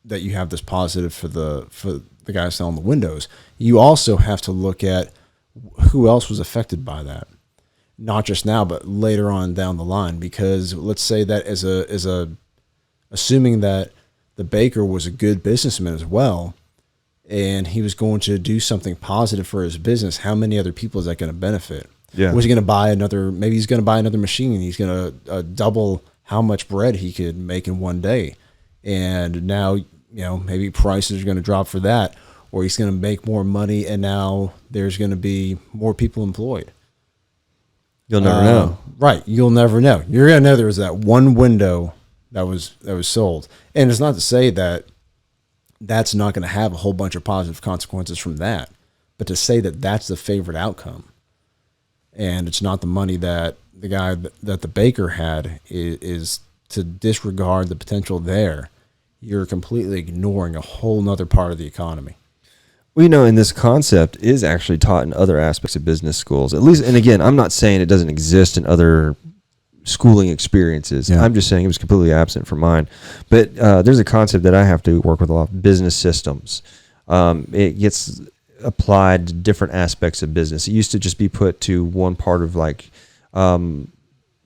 that you have this positive for the guy selling the windows. You also have to look at who else was affected by that. Not just now, but later on down the line, because let's say that as assuming that the baker was a good businessman as well, and he was going to do something positive for his business, how many other people is that going to benefit? Yeah. Was he going to buy maybe he's going to buy another machine. He's going to double how much bread he could make in one day. And now, maybe prices are going to drop for that, or he's going to make more money. And now there's going to be more people employed. You'll never know. Right. You'll never know. You're going to know there was that one window that was sold. And it's not to say that that's not going to have a whole bunch of positive consequences from that, but to say that that's the favorite outcome and it's not the money that the guy that the baker had is to disregard the potential there. You're completely ignoring a whole nother part of the economy. Well, and this concept is actually taught in other aspects of business schools, at least. And again, I'm not saying it doesn't exist in other schooling experiences. Yeah. I'm just saying it was completely absent from mine. But there's a concept that I have to work with a lot: business systems. It gets applied to different aspects of business. It used to just be put to one part of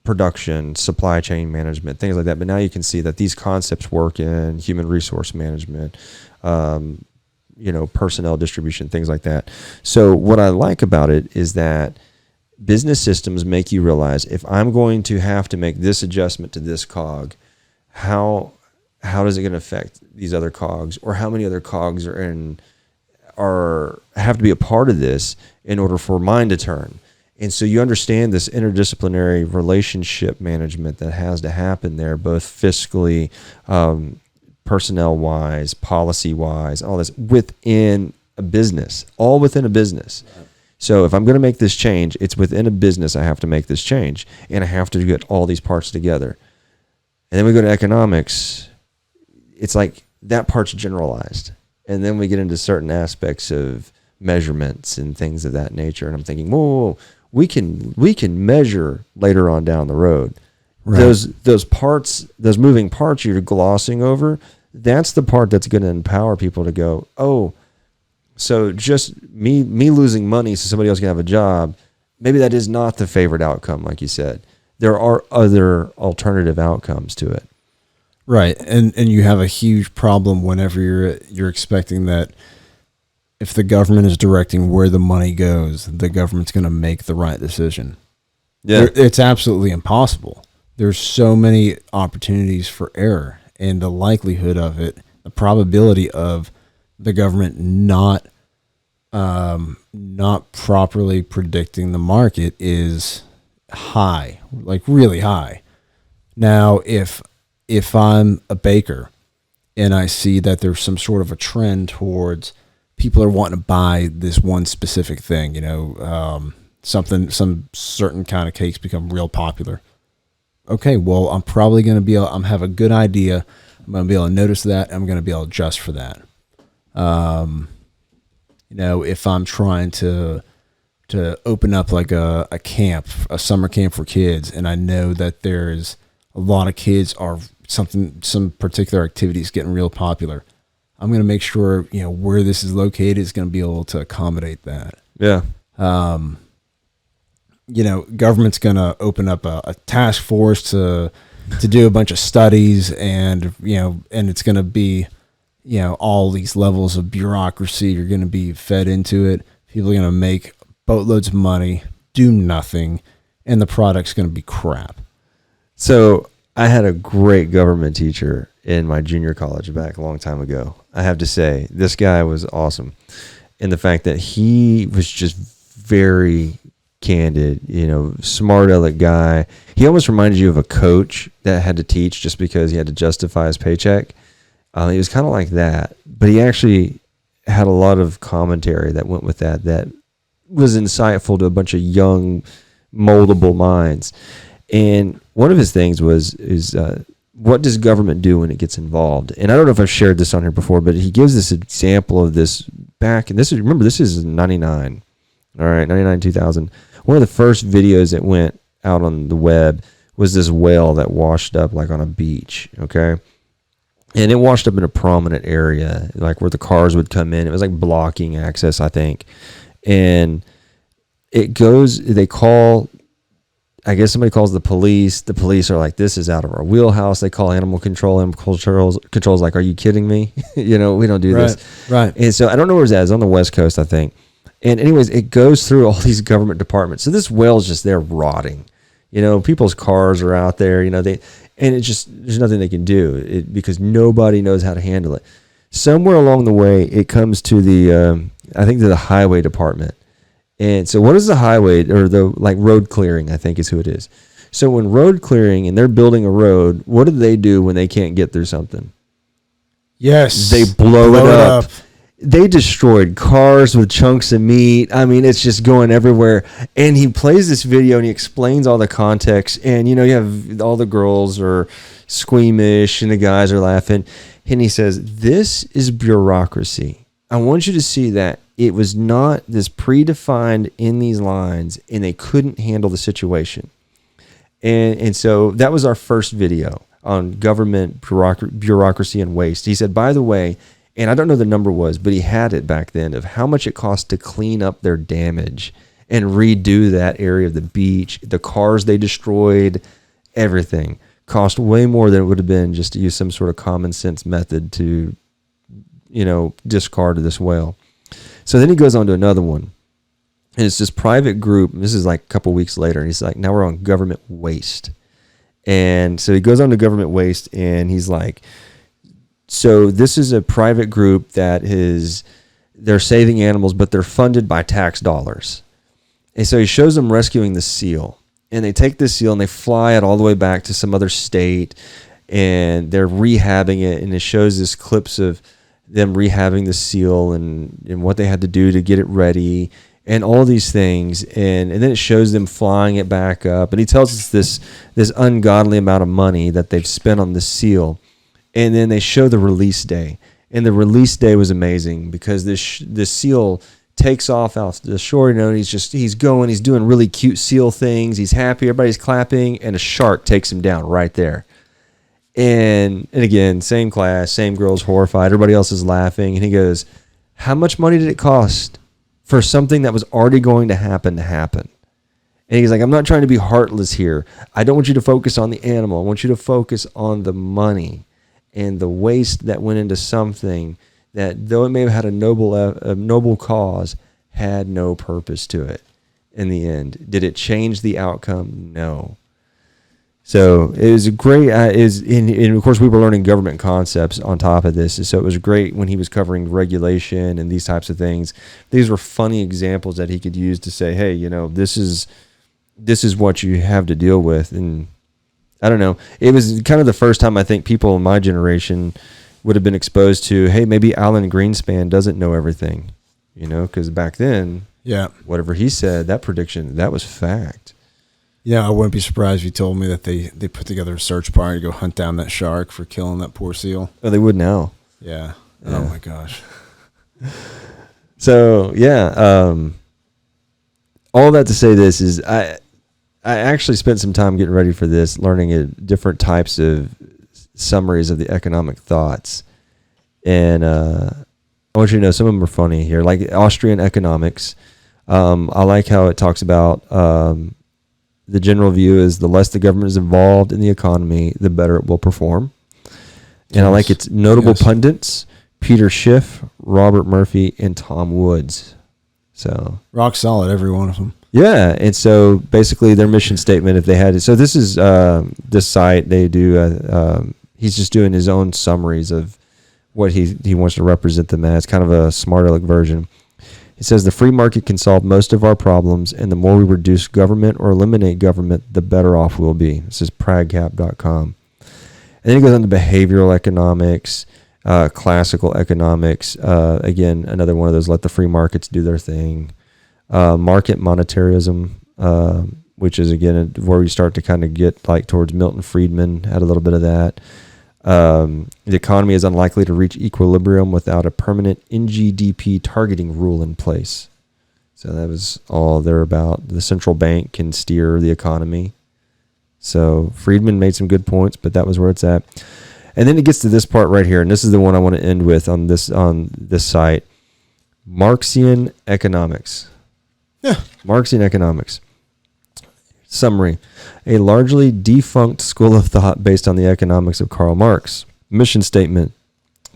production, supply chain management, things like that. But now you can see that these concepts work in human resource management, personnel distribution, things like that. So what I like about it is that business systems make you realize, if I'm going to have to make this adjustment to this cog, how is it going to affect these other cogs, or how many other cogs have to be a part of this in order for mine to turn. And so you understand this interdisciplinary relationship management that has to happen there, both fiscally, personnel-wise, policy-wise, all this within a business, all within a business. So if I'm going to make this change, it's within a business I have to make this change, and I have to get all these parts together. And then we go to economics. it's like that part's generalized. And then we get into certain aspects of measurements and things of that nature. And I'm thinking, whoa, we can measure later on down the road. Right. Those parts, those moving parts you're glossing over, that's the part that's going to empower people to go, oh, so just me losing money so somebody else can have a job, maybe that is not the favorite outcome, like you said. There are other alternative outcomes to it. Right. And you have a huge problem whenever you're expecting that if the government is directing where the money goes, the government's going to make the right decision. Yeah. It's absolutely impossible. There's so many opportunities for error, and the likelihood of it, the probability of the government not properly predicting the market is high, like really high. Now, if I'm a baker and I see that there's some sort of a trend towards people are wanting to buy this one specific thing, some certain kind of cakes become real popular. Okay, well, I'm probably going to have a good idea. I'm going to be able to notice that. I'm going to be able to adjust for that. If I'm trying to open up like a camp, a summer camp for kids, and I know that there's a lot of kids are some particular activities getting real popular, I'm going to make sure, where this is located is going to be able to accommodate that. Yeah. Government's going to open up a task force to do a bunch of studies, and it's going to be, all these levels of bureaucracy are going to be fed into it. People are going to make boatloads of money, do nothing, and the product's going to be crap. So I had a great government teacher in my junior college back a long time ago. I have to say, this guy was awesome in the fact that he was just very candid, smart aleck guy. He almost reminded you of a coach that had to teach just because he had to justify his paycheck. He was kind of like that, but he actually had a lot of commentary that went with that was insightful to a bunch of young, moldable minds. And one of his things is what does government do when it gets involved? And I don't know if I've shared this on here before, but he gives this example of this back, and this is 99. All right, 99, 2000. One of the first videos that went out on the web was this whale that washed up like on a beach, okay? And it washed up in a prominent area, like where the cars would come in. It was like blocking access, I think. And they call, I guess somebody calls the police. The police are like, this is out of our wheelhouse. They call animal control. Animal control's like, are you kidding me? We don't do this. Right. And so I don't know where it's at. It's on the West Coast, I think. And anyways, it goes through all these government departments. So this whale's just there rotting. People's cars are out there, there's nothing they can do because nobody knows how to handle it. Somewhere along the way, it comes to the highway department. And so what is the highway, or the road clearing, I think is who it is. So when road clearing and they're building a road, what do they do when they can't get through something? Yes. They blow it up. They destroyed cars with chunks of meat. I mean, it's just going everywhere. And he plays this video and he explains all the context. And, you have all the girls are squeamish and the guys are laughing. And he says, this is bureaucracy. I want you to see that it was not this predefined in these lines, and they couldn't handle the situation. And so that was our first video on government bureaucracy and waste. He said, by the way, and I don't know the number was, but he had it back then of how much it cost to clean up their damage and redo that area of the beach. The cars they destroyed, everything cost way more than it would have been just to use some sort of common sense method to, discard this whale. So then he goes on to another one. And it's this private group. This is like a couple weeks later. And he's like, now we're on government waste. And so he goes on to government waste and he's like, so this is a private group they're saving animals, but they're funded by tax dollars. And so he shows them rescuing the seal. And they take this seal and they fly it all the way back to some other state. And they're rehabbing it. And it shows this clips of them rehabbing the seal and what they had to do to get it ready. And all these things. And then it shows them flying it back up. And he tells us this ungodly amount of money that they've spent on this seal. And then they show the release day. And the release day was amazing because this seal takes off out the shore, and he's going, he's doing really cute seal things. He's happy, everybody's clapping, and a shark takes him down right there. And again, same class, same girl's horrified, everybody else is laughing, and he goes, how much money did it cost for something that was already going to happen? And he's like, I'm not trying to be heartless here. I don't want you to focus on the animal. I want you to focus on the money and the waste that went into something that, though it may have had a noble cause, had no purpose to it in the end. Did it change the outcome? No. So it was a great, and of course we were learning government concepts on top of this. So it was great when he was covering regulation and these types of things. These were funny examples that he could use to say, hey, this is what you have to deal with. And I don't know, it was kind of the first time I think people in my generation would have been exposed to, hey, maybe Alan Greenspan doesn't know everything, because back then, whatever he said, that prediction, that was fact. Yeah, I wouldn't be surprised if you told me that they put together a search party to go hunt down that shark for killing that poor seal. Oh, they would now. Yeah. Oh my gosh. So all that to say this is I actually spent some time getting ready for this, learning different types of summaries of the economic thoughts. And I want you to know some of them are funny here, like Austrian economics. I like how it talks about the general view is the less the government is involved in the economy, the better it will perform. And I like its notable pundits, Peter Schiff, Robert Murphy, and Tom Woods. So rock solid, every one of them. Yeah, and so basically their mission statement, if they had it. So this is this site they do. He's just doing his own summaries of what he wants to represent them as, kind of a smart aleck version. He says the free market can solve most of our problems, and the more we reduce government or eliminate government, the better off we'll be. This is pragcap.com. And then he goes on to behavioral economics, classical economics. Again, another one of those, let the free markets do their thing. Market monetarism, which is, again, where we start to kind of get like towards Milton Friedman, had a little bit of that. The economy is unlikely to reach equilibrium without a permanent NGDP targeting rule in place. So that was all they're about. The central bank can steer the economy. So Friedman made some good points, but that was where it's at. And then it gets to this part right here, and this is the one I want to end with on this site. Marxian economics. Yeah. Marxian economics. Summary: a largely defunct school of thought based on the economics of Karl Marx. Mission statement: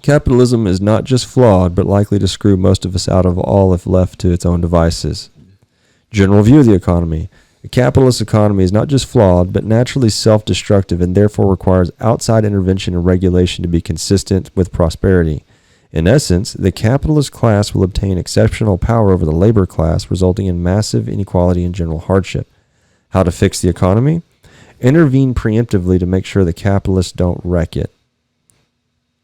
capitalism is not just flawed, but likely to screw most of us out of all if left to its own devices. General view of the economy: a capitalist economy is not just flawed, but naturally self-destructive and therefore requires outside intervention and regulation to be consistent with prosperity. In essence, the capitalist class will obtain exceptional power over the labor class, resulting in massive inequality and general hardship. How to fix the economy? Intervene preemptively to make sure the capitalists don't wreck it.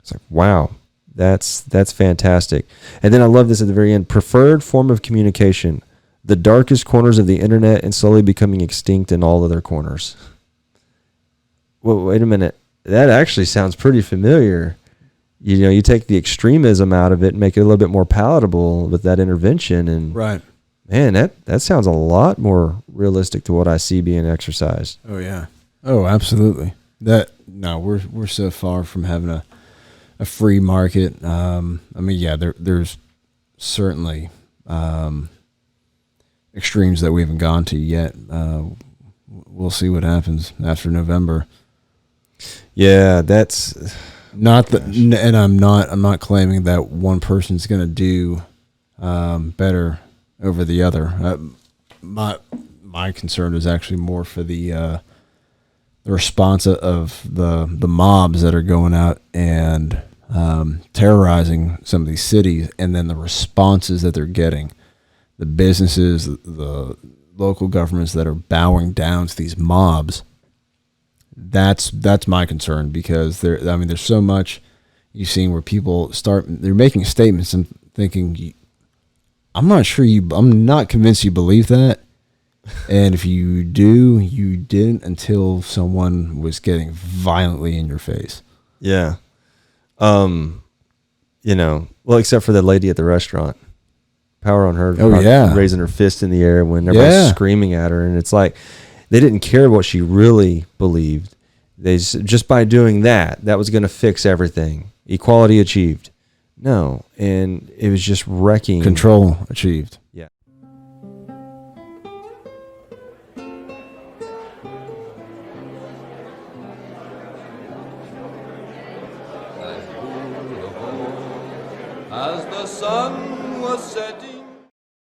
It's like, wow, that's fantastic. And then I love this at the very end. Preferred form of communication: the darkest corners of the internet and slowly becoming extinct in all other corners. Well, wait a minute. That actually sounds pretty familiar. You take the extremism out of it and make it a little bit more palatable with that intervention. And right. Man, that sounds a lot more realistic to what I see being exercised. Oh yeah. Oh, absolutely. We're so far from having a free market. There's certainly extremes that we haven't gone to yet. We'll see what happens after November. Yeah, that's not that, and I'm not claiming that one person's going to do better over the other. My concern is actually more for the response of the mobs that are going out and terrorizing some of these cities, and then the responses that they're getting, the businesses, the local governments that are bowing down to these mobs. That's my concern, because there's so much you've seen where people they're making statements and thinking, I'm not convinced you believe that. And if you do, you didn't until someone was getting violently in your face. Yeah. You know, well, except for the lady at the restaurant. Power on her. Oh, yeah. Raising her fist in the air when everybody's screaming at her. And it's like, they didn't care what she really believed. Just by doing that was going to fix everything. Equality achieved. No. And it was just wrecking. Control achieved. Yeah. As the sun was setting